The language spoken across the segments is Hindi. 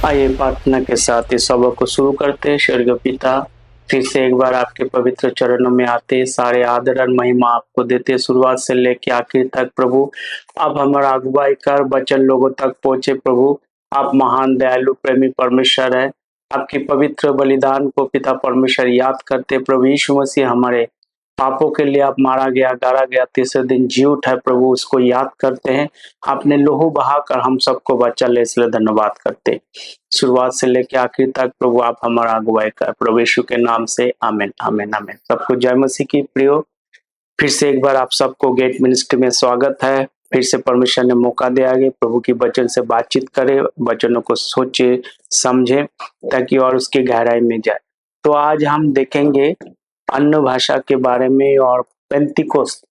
आइए प्रार्थना के साथ इस सबक को शुरू करते हैं। स्वर्गीय पिता, फिर से एक बार आपके पवित्र चरणों में आते, सारे आदर और महिमा आपको देते, शुरुआत से लेकर आखिर तक प्रभु। आप हमारा अगुवाई कर वचन लोगों तक पहुंचे प्रभु। आप महान दयालु प्रेमी परमेश्वर है। आपकी पवित्र बलिदान को पिता परमेश्वर याद करते प्रभु। यीशु मसीह हमारे पापों के लिए आप मारा गया, गाड़ा गया, तीसरे दिन जी उठा प्रभु, उसको याद करते हैं। आपने लोहू बहाकर हम सबको बचा ले, इसलिए धन्यवाद करते। शुरुआत से लेकर आखिर तक प्रभु आप हमारा अगुवाई कर, प्रभु यीशु के नाम से आमीन आमीन आमीन। सबको जय मसीह की प्रियो। फिर से एक बार आप सबको गेट मिनिस्ट्री में स्वागत है। फिर से परमेश्वर ने मौका दिया है प्रभु की वचन से बातचीत करे, वचनों को सोचे समझे ताकि और उसकी गहराई में जाए। तो आज हम देखेंगे अन्य भाषा के बारे में और पेंतिकोस्त।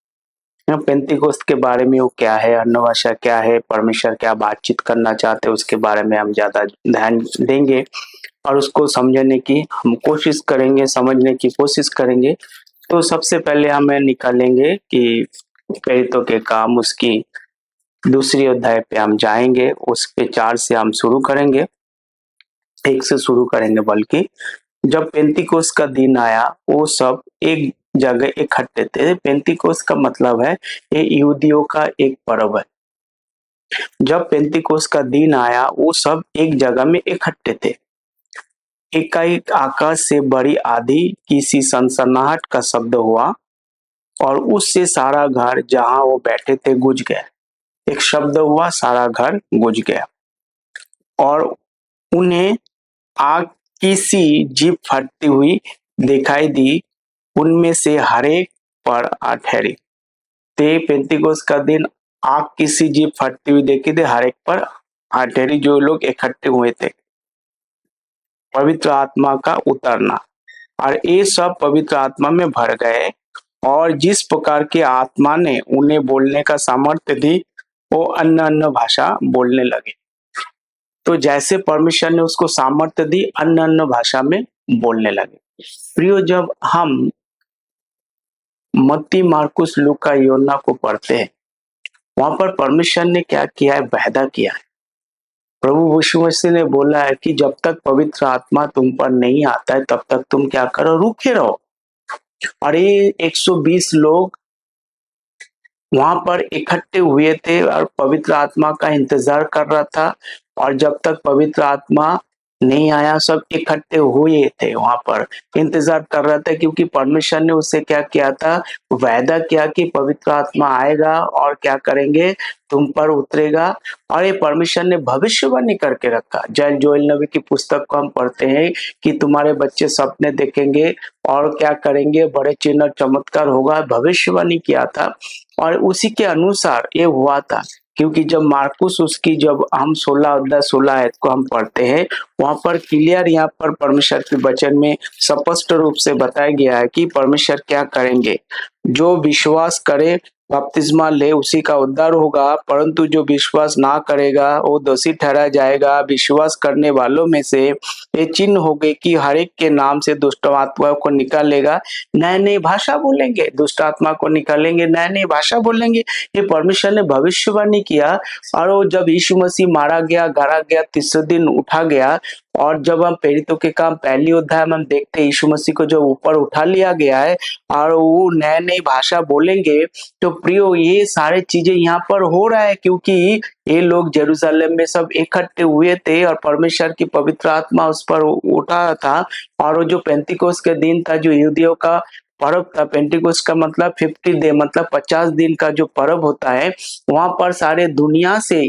पेंतिकोस्त के बारे में वो क्या है, अन्य भाषा क्या है, परमेश्वर क्या बातचीत करना चाहते हैं, उसके बारे में हम ज्यादा ध्यान देंगे और उसको समझने की हम कोशिश करेंगे, समझने की कोशिश करेंगे। तो सबसे पहले हमें निकालेंगे कि प्रेरितों के काम उसकी दूसरी अध्याय पे हम जाएंगे, उस पे 4 से हम शुरू करेंगे, 1 से शुरू करेंगे। बल्कि जब पेंतिकोस्त का दिन आया वो सब एक जगह इकट्ठे थे। पेंतिकोस्त का मतलब है ये यहूदियों का एक पर्व है। जब पेंतिकोस्त का दिन आया वो सब एक जगह में इकट्ठे थे। एकाएक आकाश से बड़ी आंधी की सी सनसनाहट का शब्द हुआ और उससे सारा घर जहां वो बैठे थे गूंज गया। एक शब्द हुआ, सारा घर गूंज गया और उन्हें आग की सी जीभ फटती हुई दिखाई दी, उनमें से हरेक पर आ ठहरी। ते पेंतिकोस्त का दिन आग की सी जीभ फटती हुई देखी थी, हरेक पर आ ठहरी। जो लोग इकट्ठे हुए थे, पवित्र आत्मा का उतरना, और ये सब पवित्र आत्मा में भर गए और जिस प्रकार की आत्मा ने उन्हें बोलने का सामर्थ्य दी वो अन्य अन्य भाषा बोलने लगे। तो जैसे परमेश्वर ने उसको सामर्थ्य दी, अन्य अन्य भाषा में बोलने लगे। प्रियो, जब हम मत्ती, मार्कुस, लूका, योना को पढ़ते हैं, वहां पर परमेश्वर ने क्या किया है, वायदा किया है। प्रभु यीशु मसीह ने बोला है कि जब तक पवित्र आत्मा तुम पर नहीं आता है तब तक तुम क्या करो, रुके रहो। और ये 120 लोग वहां पर इकट्ठे हुए थे और पवित्र आत्मा का इंतजार कर रहा था। और जब तक पवित्र आत्मा नहीं आया सब इकट्ठे हुए थे, वहां पर इंतजार कर रहा था, क्योंकि परमेश्वर ने उससे क्या किया था, वायदा किया कि पवित्र आत्मा आएगा और क्या करेंगे, तुम पर उतरेगा। और ये परमेश्वर ने भविष्यवाणी करके रखा। जैल जोएल नबी की पुस्तक को हम पढ़ते हैं कि तुम्हारे बच्चे सपने देखेंगे और क्या करेंगे, बड़े चिन्ह और चमत्कार होगा, भविष्यवाणी किया था और उसी के अनुसार ये हुआ था। क्योंकि जब मार्कुस उसकी, जब हम 16 अध्याय 16 आयत को हम पढ़ते हैं, वहां पर क्लियर, यहाँ पर परमेश्वर के वचन में स्पष्ट रूप से बताया गया है कि परमेश्वर क्या करेंगे। जो विश्वास करे, बपतिस्मा ले, उसी का उद्धार होगा, परंतु जो विश्वास ना करेगा वो दोषी ठहरा जाएगा। विश्वास करने वालों में से ये चिन्ह हो गए कि हर एक के नाम से दुष्ट आत्मा को निकालेगा, नए नई भाषा बोलेंगे, दुष्ट आत्मा को निकालेंगे, नए नई भाषा बोलेंगे। ये परमेश्वर ने भविष्यवाणी किया। और वो जब यीशु मसीह मारा गया, गाड़ा गया, तीसरे दिन उठा गया, और जब हम प्रेरितों के काम पहली अध्याय में हम देखते हैं यीशु मसीह को जो ऊपर उठा लिया गया है और वो नए नई भाषा बोलेंगे। तो प्रियो, ये सारे चीजें यहाँ पर हो रहा है क्योंकि ये लोग जेरूशलेम में सब इकट्ठे हुए थे और परमेश्वर की पवित्र आत्मा उस पर उठा था। और वो जो पेंतिकोस्त के दिन था, जो यहूदियों का पर्व था, पेंटिकोस्ट का मतलब 50 डे, मतलब 50 दिन का जो पर्व होता है, वहां पर सारे दुनिया से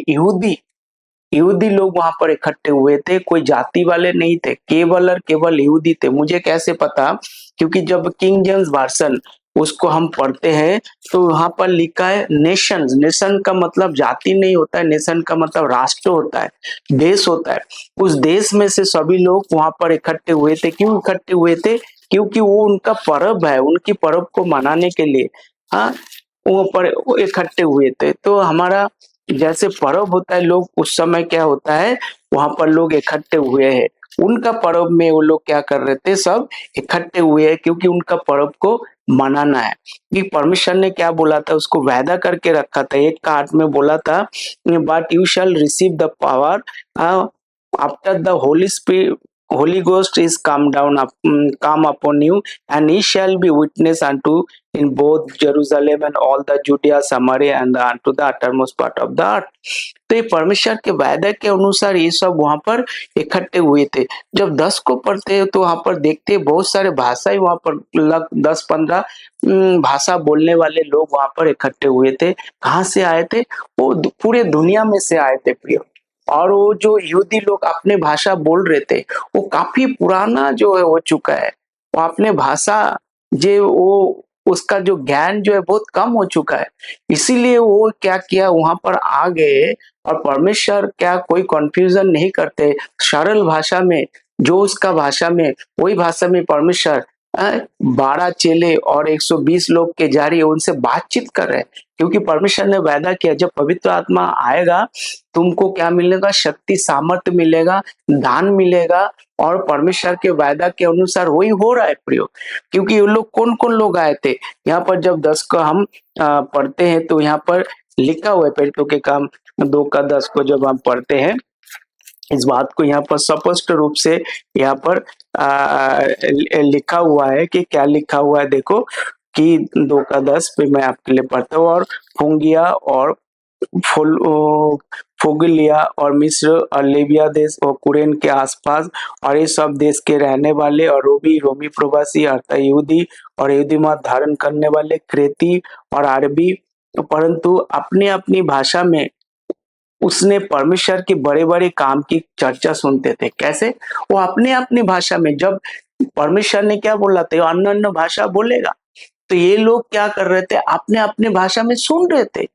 यहूदी लोग वहां पर इकट्ठे हुए थे। कोई जाति वाले नहीं थे, केवल और केवल यहूदी थे। मुझे कैसे पता, क्योंकि जब किंग जेम्स वर्जन उसको हम पढ़ते हैं तो वहां पर लिखा है नेशन। नेशन का मतलब जाति नहीं होता है, नेशन का मतलब राष्ट्र होता है, देश होता है। उस देश में से सभी लोग वहां पर इकट्ठे हुए थे। क्यों इकट्ठे हुए थे? क्योंकि वो उनका पर्व है, उनकी पर्व को मनाने के लिए, हाँ, वो पर इकट्ठे हुए थे। तो हमारा जैसे पर्व होता है, लोग उस समय क्या होता है, वहां पर लोग इकट्ठे हुए हैं। उनका पर्व में वो लोग क्या कर रहे थे, सब इकट्ठे हुए हैं क्योंकि उनका पर्व को मनाना है। कि परमेश्वर ने क्या बोला था, उसको वायदा करके रखा था। 1:8 में बोला था, but you shall receive the power after the Holy Ghost is come upon you, and ye shall be witness unto in both Jerusalem and all the Judea, Samaria, and unto the uttermost part of the earth. तो ये परमेश्वर के वायदे के अनुसार ये सब वहां पर इकट्ठे हुए थे। जब 10 को पढ़ते हैं तो वहां पर देखते हैं बहुत सारे भाषा ही वहां पर 10-15 भाषा बोलने वाले लोग वहां पर इकट्ठे हुए थे। कहाँ से आए थे? वो पूरे दुनिया में से आए थे प्रिय। और वो जो यहूदी लोग अपने भाषा बोल रहे थे, वो काफी पुराना जो है हो चुका है। वो अपने भाषा जो वो उसका जो ज्ञान जो है बहुत कम हो चुका है। इसीलिए वो क्या किया, वहां पर आ गए और परमेश्वर क्या कोई कंफ्यूजन नहीं करते, सरल भाषा में जो उसका भाषा में वही भाषा में परमेश्वर 12 चेले और 120 लोग के जारी उनसे बातचीत कर रहे हैं। क्योंकि परमेश्वर ने वायदा किया जब पवित्र आत्मा आएगा तुमको क्या मिलेगा? शक्ति, सामर्थ्य मिलेगा, दान मिलेगा। और परमेश्वर के वायदा के अनुसार वही हो रहा है प्रियो। क्योंकि ये लोग कौन कौन लोग आए थे यहाँ पर? जब 10 का हम पढ़ते हैं तो यहाँ पर लिखा हुआ है, प्रेरितों के काम 2:10 को जब हम पढ़ते हैं, इस बात को यहाँ पर स्पष्ट रूप से यहाँ पर लिखा हुआ है कि क्या लिखा हुआ है देखो कि 2:10 पे मैं आपके लिए पढ़ता हूँ। और फुंगिया और फोगिलिया और मिस्र और लीबिया देश और कुरेन के आसपास और ये सब देश के रहने वाले और रोमी प्रवासी अर्थात यहूदी और यहूदी मत धारण करने वाले क्रेती और अरबी, परंतु अपनी अपनी भाषा में उसने परमेश्वर के बड़े बड़े काम की चर्चा सुनते थे। कैसे? वो अपने अपनी भाषा में, जब परमेश्वर ने क्या बोला था अन्य अन्य भाषा बोलेगा, तो ये लोग क्या कर रहे थे? अपने अपने भाषा में सुन रहे थे।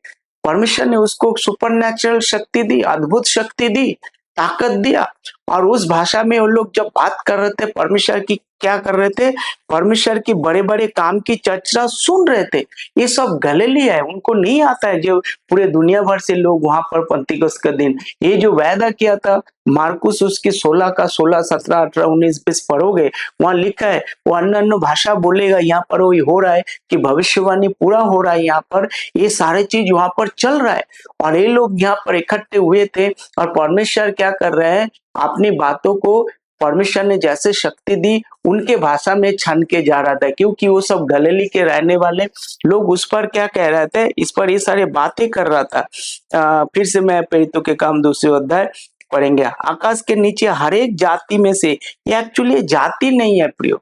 परमेश्वर ने उसको सुपरनैचुरल शक्ति दी, अद्भुत शक्ति दी, ताकत दिया। और उस भाषा में वो लोग जब बात कर रहे थे परमेश्वर की, क्या कर रहे थे? परमेश्वर की बड़े बड़े काम की चर्चा सुन रहे थे। ये सब गलीली है, उनको नहीं आता है जो पूरे दुनिया भर से लोग वहां पर पंतिकुस्त का दिन ये जो वायदा किया था मार्कुस उसकी 16 का 16, 17, 18, 19, 20 पढ़ोगे, वहां लिखा है वो अन्य अन्य भाषा बोलेगा। यहाँ पर वही हो रहा है कि भविष्यवाणी पूरा हो रहा है। यहाँ पर ये सारे चीज वहां पर चल रहा है और ये लोग यहाँ पर इकट्ठे हुए थे और परमेश्वर क्या कर रहे हैं? अपनी बातों को परमेश्वर ने जैसे शक्ति दी उनके भाषा में छन के जा रहा था। क्योंकि वो सब गलीली के रहने वाले लोग उस पर क्या कह रहे थे, इस पर ये सारे बातें कर रहा था। फिर से मैं प्रेरितों के काम 2 अध्याय पढ़ेंगे। आकाश के नीचे हर एक जाति में से, ये एक्चुअली जाति नहीं है प्रियो,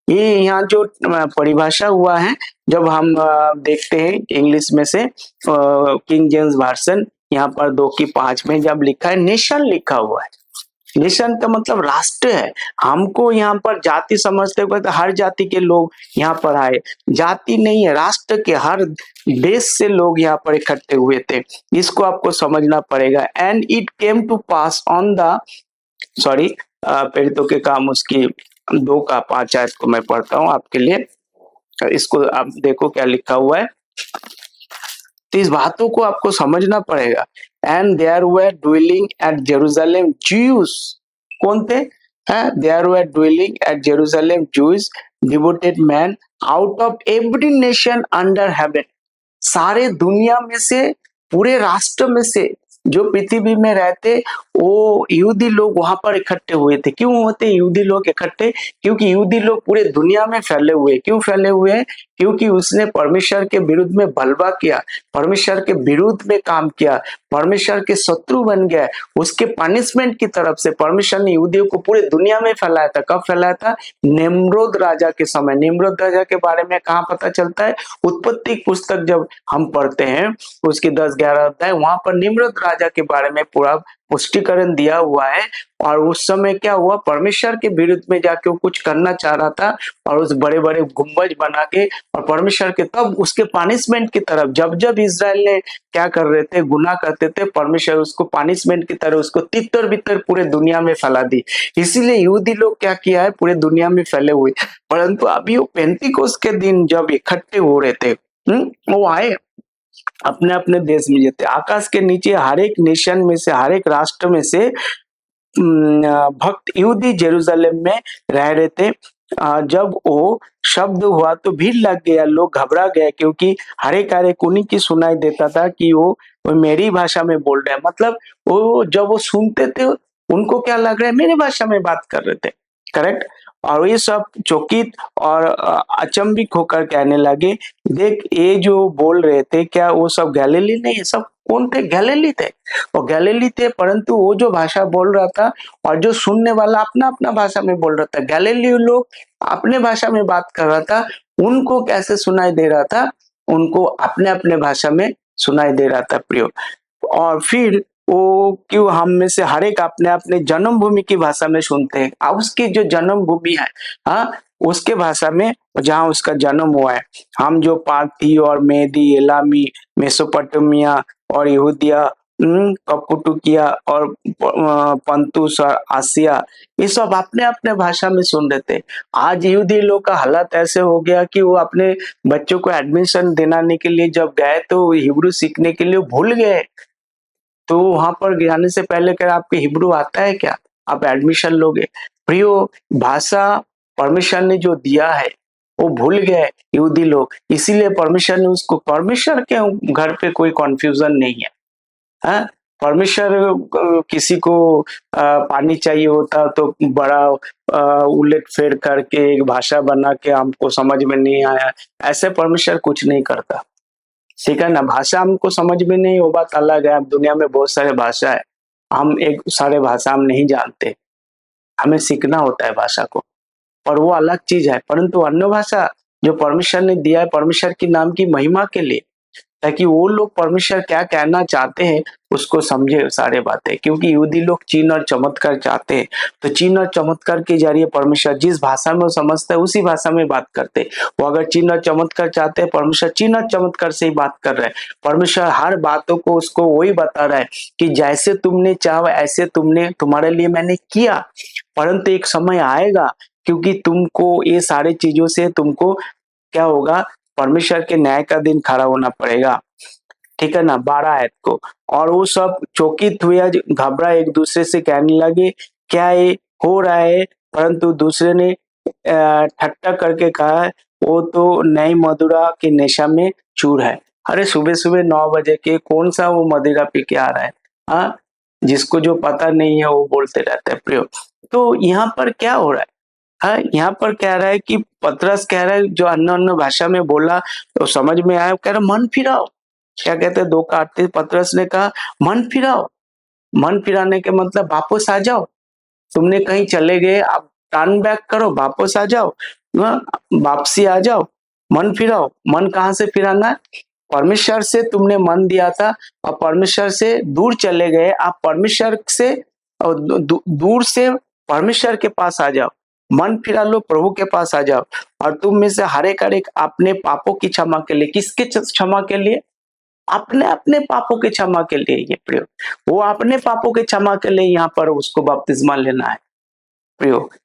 ये यहाँ जो परिभाषा हुआ है जब हम देखते हैं इंग्लिश में से किंग जेम्स वर्जन यहाँ पर 2:5 में जब लिखा है नेशन लिखा हुआ है। नेशन का मतलब राष्ट्र है। हमको यहाँ पर जाति समझते हुए तो हर जाति के लोग यहाँ पर आए, जाति नहीं है, राष्ट्र के हर देश से लोग यहाँ पर इकट्ठे हुए थे। इसको आपको समझना पड़ेगा। And it came to pass on the प्रेरितों के काम उसकी 2:5 आयत को मैं पढ़ता हूँ आपके लिए। इसको आप देखो क्या लिखा हुआ है, तो इस बातों को आपको समझना पड़ेगा। And there were dwelling at Jerusalem Jews, कौन थे? There were dwelling at Jerusalem Jews devoted man out of every nation under heaven. सारे दुनिया में से, पूरे राष्ट्र में से जो पृथ्वी में रहते वो यहूदी लोग वहां पर इकट्ठे हुए थे। क्यों होते यहूदी लोग इकट्ठे? क्योंकि यहूदी लोग पूरे दुनिया में फैले हुए। क्यों फैले हुए हैं? क्योंकि उसने परमेश्वर के विरुद्ध में बलवा किया, परमेश्वर के विरुद्ध में काम किया, परमेश्वर के शत्रु बन गया। उसके पनिशमेंट की तरफ से परमेश्वर ने यहूदियों को पूरे दुनिया में फैलाया था। कब फैलाया था? निम्रोद राजा के समय। निम्रोद राजा के बारे में कहाँ पता चलता है? उत्पत्ति पुस्तक जब हम पढ़ते हैं उसके 10-11 अध्याय, वहां पर निम्रोद राजा के बारे में पूरा पुष्टिकरण दिया हुआ है। और उस समय क्या हुआ? परमेश्वर के विरुद्ध में जाके वो कुछ करना चाह रहा था और उस बड़े बड़े गुंबज बना के, और परमेश्वर के तब उसके पनिशमेंट की तरफ जब जब इजराइल ने क्या कर रहे थे, गुनाह करते थे, परमेश्वर उसको पनिशमेंट की तरह उसको तितर बितर पूरे दुनिया में फैला दी। इसीलिए यहूदी लोग क्या किया है, पूरे दुनिया में फैले हुए। परंतु अभी वो पेंतिकोस्त के दिन जब इकट्ठे हो रहे थे, वो आए अपने अपने देश में जेते। आकाश के नीचे हर एक नेशन में से, हर एक राष्ट्र में से भक्त यहूदी जेरूशलेम में रह रहे थे। जब वो शब्द हुआ तो भीड़ लग गया, लोग घबरा गए, क्योंकि हर एक उन्हीं की सुनाई देता था कि वो मेरी भाषा में बोल रहे हैं। मतलब वो जब वो सुनते थे उनको क्या लग रहा है मेरे भाषा में बात कर रहे थे, करेक्ट। और ये सब चकित और अचंभित होकर कहने लगे, देख ये जो बोल रहे थे क्या वो सब गैलीली नहीं है? सब कौन थे? गैलीली थे। और गैलीली थे, परंतु वो जो भाषा बोल रहा था और जो सुनने वाला अपना अपना भाषा में बोल रहा था। गैलीली लोग अपने भाषा में बात कर रहा था, उनको कैसे सुनाई दे रहा था? उनको अपने अपने भाषा में सुनाई दे रहा था प्रियो। और फिर वो क्यों हम में से हर एक अपने अपने जन्मभूमि की भाषा में सुनते हैं। अब उसकी जो जन्मभूमि है, हाँ, उसके भाषा में जहाँ उसका जन्म हुआ है। हम जो पार्थी और मेदी, एलामी, मेसोपोटामिया और यहूदिया, कप्पडोकिया और पंतुस और आसिया, ये सब अपने अपने भाषा में सुन रहे थे। आज यहूदी लोग का हालत ऐसे हो गया कि वो अपने बच्चों को एडमिशन दिलाने के लिए जब गए तो हिब्रू सीखने के लिए भूल गए। तो वहां पर जाने से पहले क्या आपके हिब्रू आता है क्या? आप एडमिशन लोगे? प्रियो, भाषा परमेश्वर ने जो दिया है वो भूल गए यहूदी लोग, इसीलिए परमेश्वर ने उसको, परमेश्वर के घर पे कोई कंफ्यूजन नहीं है, हाँ? परमेश्वर किसी को पानी चाहिए होता तो बड़ा उलट फेर करके एक भाषा बना के हमको समझ में नहीं आया, ऐसे परमेश्वर कुछ नहीं करता। ठीक है ना? भाषा हमको समझ में नहीं, वो बात अलग है। अब दुनिया में बहुत सारे भाषा है, हम एक सारे भाषा हम नहीं जानते, हमें सीखना होता है भाषा को, और वो अलग चीज है। परंतु अन्य भाषा जो परमेश्वर ने दिया है परमेश्वर की नाम की महिमा के लिए, ताकि वो लोग परमेश्वर क्या कहना चाहते हैं उसको समझे सारे बातें। क्योंकि यहूदी लोग चिन्ह और चमत्कार चाहते हैं, तो चिन्ह और चमत्कार के जरिए परमेश्वर जिस भाषा में वो समझता है उसी भाषा में बात करते हैं। वो अगर चिन्ह और चमत्कार चाहते हैं, परमेश्वर चिन्ह और चमत्कार से ही बात कर रहे हैं। परमेश्वर हर बातों को उसको वही बता रहा है कि जैसे तुमने चाहा ऐसे तुमने, तुम्हारे लिए मैंने किया। परंतु एक समय आएगा क्योंकि तुमको ये सारी चीजों से तुमको क्या होगा, परमेश्वर के न्याय का दिन खड़ा होना पड़ेगा। ठीक है ना? 12 आयत को, और वो सब चौकित हुए, घबरा एक दूसरे से कहने लगे क्या ये हो रहा है? परंतु दूसरे ने ठट्टा करके कहा वो तो नई मदिरा के नशा में चूर है। अरे सुबह सुबह 9 बजे के कौन सा वो मदिरा पी के आ रहा है? हाँ, जिसको जो पता नहीं है वो बोलते रहते हैं प्रियो। तो यहाँ पर क्या हो रहा है? हाँ, यहाँ पर कह रहा है कि पतरस कह रहा है जो अन्य अन्य भाषा में बोला तो समझ में आया, कह रहा मन फिराओ। क्या कहते हैं 2 का 38, पतरस ने कहा मन फिराओ। मन फिराने के मतलब वापस आ जाओ, तुमने कहीं चले गए, आप टर्न बैक करो, वापस आ जाओ, वापसी आ जाओ, मन फिराओ। मन कहाँ से फिराना है? परमेश्वर से तुमने मन दिया था और परमेश्वर से दूर चले गए, आप परमेश्वर से दूर से परमेश्वर के पास आ जाओ, मन फिरा लो, प्रभु के पास आ जाओ। और तुम में से हर एक अपने पापों की क्षमा के लिए, किसके क्षमा के लिए? अपने अपने पापों के क्षमा के लिए ये प्रयोग, वो अपने पापों के क्षमा के लिए यहाँ पर उसको बपतिस्मा लेना है प्रयोग।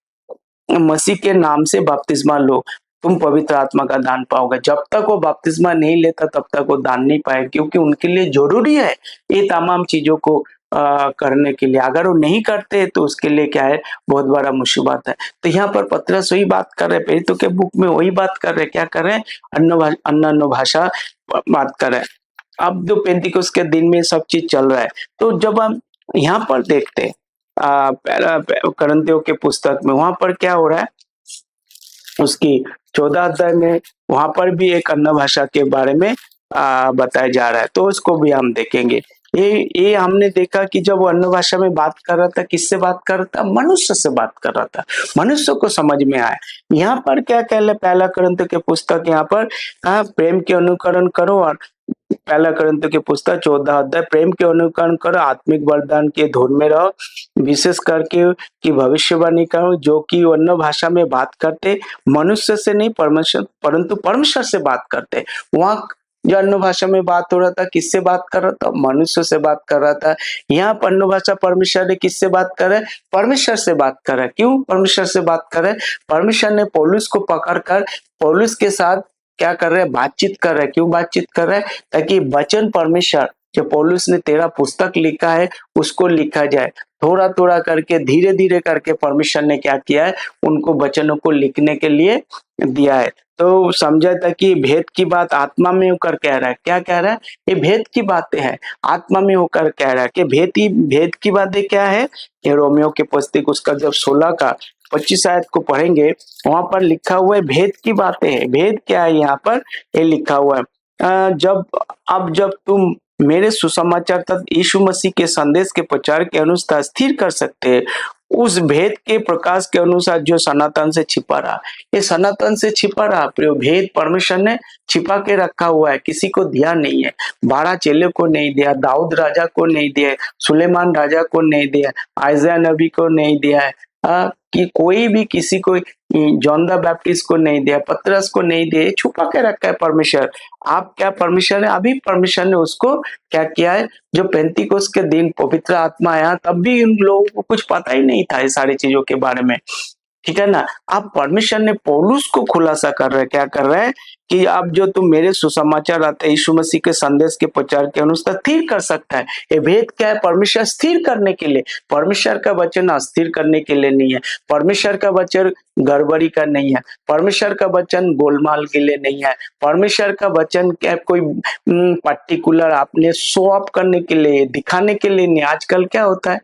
मसीह के नाम से बपतिस्मा लो, तुम पवित्र आत्मा का दान पाओगे। जब तक वो बपतिस्मा नहीं लेता तब तक वो दान नहीं पाएगा, क्योंकि उनके लिए जरूरी है ये तमाम चीजों को करने के लिए। अगर वो नहीं करते तो उसके लिए क्या है, बहुत बड़ा मुसीबत है। तो यहाँ पर पतरस वही बात कर रहे, प्रेरितों के बुक में वही बात कर रहे, क्या कर रहे हैं? अन्य भाषा बात कर रहे हैं। अब जो पेंतिकोस्त के दिन में सब चीज चल रहा है, तो जब हम यहाँ पर देखते हैं पहला करंथियों के पुस्तक में, वहां पर क्या हो रहा है, उसकी 14 अध्याय में वहां पर भी एक अन्य भाषा के बारे में बताया जा रहा है, तो उसको भी हम देखेंगे। ये हमने देखा कि जब वो अन्य भाषा में बात कर रहा था, किससे बात कर रहा था? मनुष्य से बात कर रहा था, मनुष्य को समझ में आया। यहाँ पर क्या कह रहे, पहला करंथियों के पुस्तक यहाँ पर प्रेम के अनुकरण करो, और पहला करंथियों की पुस्तक 14 अध्याय, प्रेम के अनुकरण करो, आत्मिक वरदान के धुन में रहो, विशेष करके कि भविष्यवाणी करो, जो कि अन्य भाषा में बात करते, मनुष्य से नहीं परमेश्वर परंतु परमेश्वर से बात करते। वहाँ जो अन्य भाषा में बात हो रहा था, किससे बात कर रहा था? मनुष्य से बात कर रहा था। यहाँ पर अन्य भाषा परमेश्वर ने किससे बात कर रहे? परमेश्वर से बात कर रहा है। क्यों परमेश्वर से बात कर रहे? परमेश्वर ने पौलुस को पकड़कर पौलुस के साथ क्या कर रहे हैं? बातचीत कर रहे हैं। क्यों बातचीत कर रहे हैं? ताकि वचन परमेश्वर जो पौलुस ने 13 पुस्तक लिखा है उसको लिखा जाए। थोड़ा थोड़ा करके, धीरे धीरे करके परमेश्वर ने क्या किया है, उनको वचनों को लिखने के लिए दिया है। तो समझा था कि भेद की बात आत्मा में होकर कह रहा है। क्या कह रहा है? ये भेद की बातें हैं, आत्मा में होकर कह रहा है कि भेद की बातें क्या है? ये रोमियो के पुस्तक उसका जब 16 का 25 आयत को पढ़ेंगे, वहां पर लिखा हुआ है भेद की बातें है। भेद क्या है यहाँ पर? ये लिखा हुआ है जब तुम मेरे सुसमाचार तक यीशु मसीह के संदेश के प्रचार के अनुसार स्थिर कर सकते हैं, उस भेद के प्रकाश के अनुसार जो सनातन से छिपा रहा। ये सनातन से छिपा रहा प्रियो, भेद परमेश्वर ने छिपा के रखा हुआ है, किसी को दिया नहीं है। 12 चेले को नहीं दिया, दाऊद राजा को नहीं दिया, सुलेमान राजा को नहीं दिया, आयजा नबी को नहीं दिया है, कि कोई भी किसी को, जॉन द बैप्टिस्ट को नहीं दिया, पतरस को नहीं दिया, छुपा के रखा है परमेश्वर। आप क्या परमेश्वर ने अभी परमेश्वर ने उसको क्या किया है? जो पेंतीकोस्त के दिन पवित्र आत्मा आया तब भी इन लोगों को कुछ पता ही नहीं था इस सारी चीजों के बारे में, ठीक है ना। अब परमेश्वर ने पौलुस को खुलासा कर रहे हैं, क्या कर रहे हैं कि अब जो तुम मेरे सुसमाचार आते यीशु मसीह के संदेश के प्रचार के अनुसार स्थिर कर सकता है। ये भेद क्या है? परमेश्वर स्थिर करने के लिए, परमेश्वर का वचन अस्थिर करने के लिए नहीं है, परमेश्वर का वचन गड़बड़ी का नहीं है, परमेश्वर का वचन गोलमाल के लिए नहीं है, परमेश्वर का वचन क्या कोई पर्टिकुलर आपने शो अप करने के लिए, दिखाने के लिए नहीं। आजकल क्या होता है,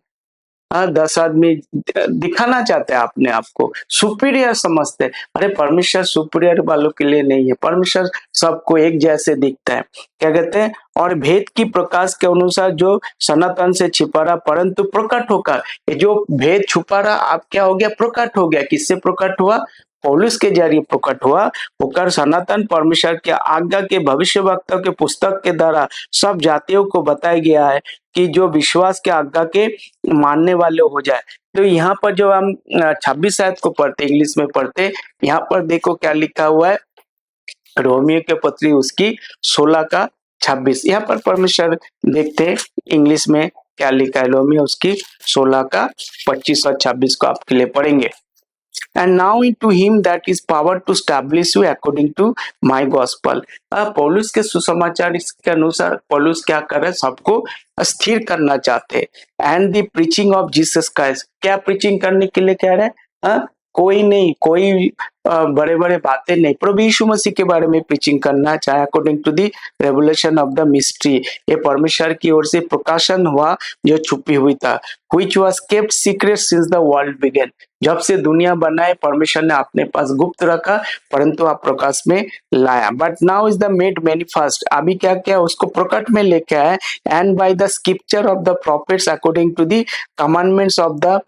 10 आदमी दिखाना चाहते हैं अपने आप को, सुपीरियर समझते हैं। अरे परमेश्वर सुपीरियर वालों के लिए नहीं है, परमेश्वर सबको एक जैसे दिखता है। क्या कहते हैं? और भेद की प्रकाश के अनुसार जो सनातन से छिपा रहा परंतु प्रकट होकर, ये जो भेद छुपा रहा आप क्या हो गया? प्रकट हो गया। किससे प्रकट हुआ? पौलुस के जरिए प्रकट हुआ होकर सनातन परमेश्वर के आज्ञा के भविष्यवक्ता के पुस्तक के द्वारा सब जातियों को बताया गया है कि जो विश्वास के आज्ञा के मानने वाले हो जाए। तो यहाँ पर जो हम 26 आयत को पढ़ते, इंग्लिश में पढ़ते, यहाँ पर देखो क्या लिखा हुआ है, रोमियो के पत्री उसकी 16 का 26। यहाँ पर परमेश्वर देखते हैं इंग्लिश में क्या लिखा है, रोमियो उसकी 16 का 25 और 26 को आपके लिए पढ़ेंगे। And now into him that is power to establish you according to my gospel। पौलुस के सुसमाचार के अनुसार पौलुस क्या कर रहे हैं? सबको स्थिर करना चाहते हैं। And the preaching of Jesus Christ, क्या प्रीचिंग करने के लिए कह रहे हैं? कोई नहीं, कोई बड़े बड़े बातें नहीं, प्रभु यीशु मसीह के बारे में प्रीचिंग करना चाहे according to the revelation of the mystery. ये परमेश्वर की ओर से प्रकाशन हुआ जो छुपी हुई था, which was kept secret since the world began। जब से दुनिया बनाए परमेश्वर ने अपने पास गुप्त रखा परंतु आप प्रकाश में लाया। But now is the made manifest, अभी क्या क्या उसको प्रकट में लेके आए। And by the scripture of the prophets according to the commandments of the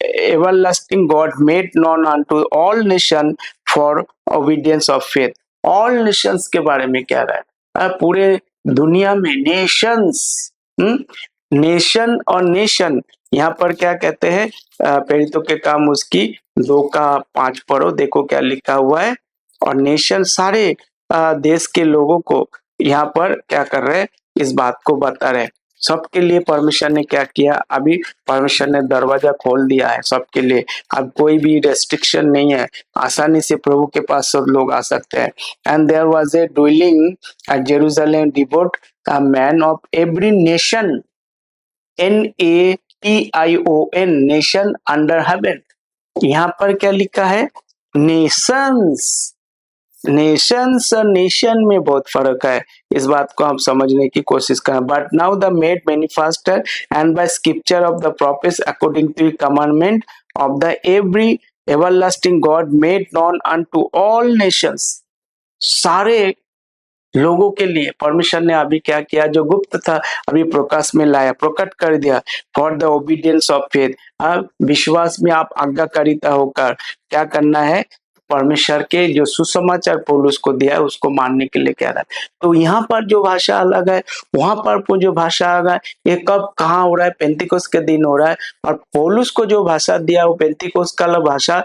everlasting God made known unto all nation for obedience of faith। all nations के बारे में कह रहा है, पूरे दुनिया में नेशंस, नेशन और नेशन यहाँ पर क्या कहते हैं? प्रेरितों के काम उसकी 2 का 5 पढ़ो, देखो क्या लिखा हुआ है। और नेशन सारे देश के लोगों को यहाँ पर क्या कर रहे हैं? इस बात को बता रहे हैं। सबके लिए परमेश्वर ने क्या किया? अभी परमेश्वर ने दरवाजा खोल दिया है सबके लिए, अब कोई भी रेस्ट्रिक्शन नहीं है, आसानी से प्रभु के पास सब लोग आ सकते हैं। And there was a dwelling at Jerusalem devout a man of every nation, NATION, nation under heaven. यहाँ पर क्या लिखा है? नेशंस। नेशंस और नेशन में बहुत फर्क है, इस बात को हम समझने की कोशिश करें। But now the made manifest and by scripture of the prophets according to commandment of the every everlasting God made known unto all nations. सारे लोगों के लिए परमेश्वर ने अभी क्या किया? जो गुप्त था अभी प्रकाश में लाया, प्रकट कर दिया। For the obedience of faith, अब विश्वास में आप आज्ञाकारिता होकर क्या करना है? परमेश्वर के जो सुसमाचार पौलुस को दिया है उसको मानने के लिए कह रहा है। तो यहाँ पर जो भाषा अलग है, वहां पर जो भाषा अलग है, ये कब कहाँ हो रहा है? पेंतीकोस्त के दिन हो रहा है। और पौलुस को जो भाषा दिया वो पेंतीकोस्त का भाषा,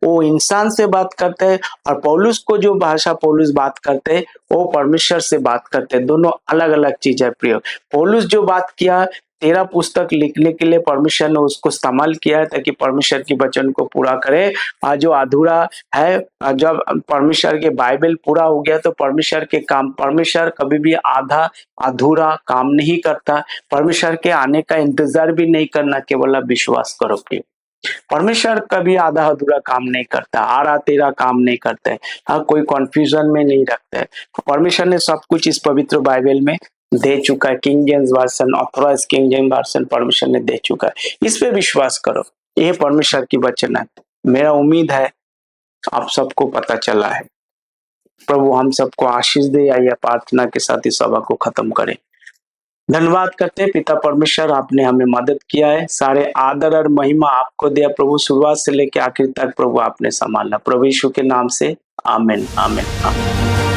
वो इंसान से बात करते हैं, और पौलुस को जो भाषा पौलुस बात करते हैं वो परमेश्वर से बात करते हैं। दोनों अलग अलग चीज है प्रिय। पौलुस जो बात किया 13 पुस्तक लिखने के लिए परमेश्वर ने उसको इस्तेमाल किया है ताकि परमेश्वर की वचन को पूरा करे। जो अधूरा है, जब परमेश्वर के बाइबल पूरा हो गया तो परमेश्वर के काम, परमेश्वर कभी भी आधा अधूरा काम नहीं करता। परमेश्वर के आने का इंतजार भी नहीं करना, केवल आप विश्वास करो प्रिय। परमेश्वर कभी आधा अधूरा काम नहीं करता, आरा तेरा काम नहीं करता है, हाँ कोई कंफ्यूजन में नहीं रखता है। परमेश्वर ने सब कुछ इस पवित्र बाइबल में दे चुका है। King James version, authorize King James version परमेश्वर ने दे चुका है। इस पे विश्वास करो, ये परमेश्वर की वचन है। मेरा उम्मीद है आप सबको पता चला है। प्रभु हम सबको आशीष दे। आइए प्रार्थना के साथ इस सभा को खत्म करें। धन्यवाद करते हैं पिता परमेश्वर, आपने हमें मदद किया है। सारे आदर और महिमा आपको दिया प्रभु, शुरुआत से लेकर आखिर तक प्रभु आपने संभाला। प्रभु यीशु के नाम से आमीन, आमीन, आमीन।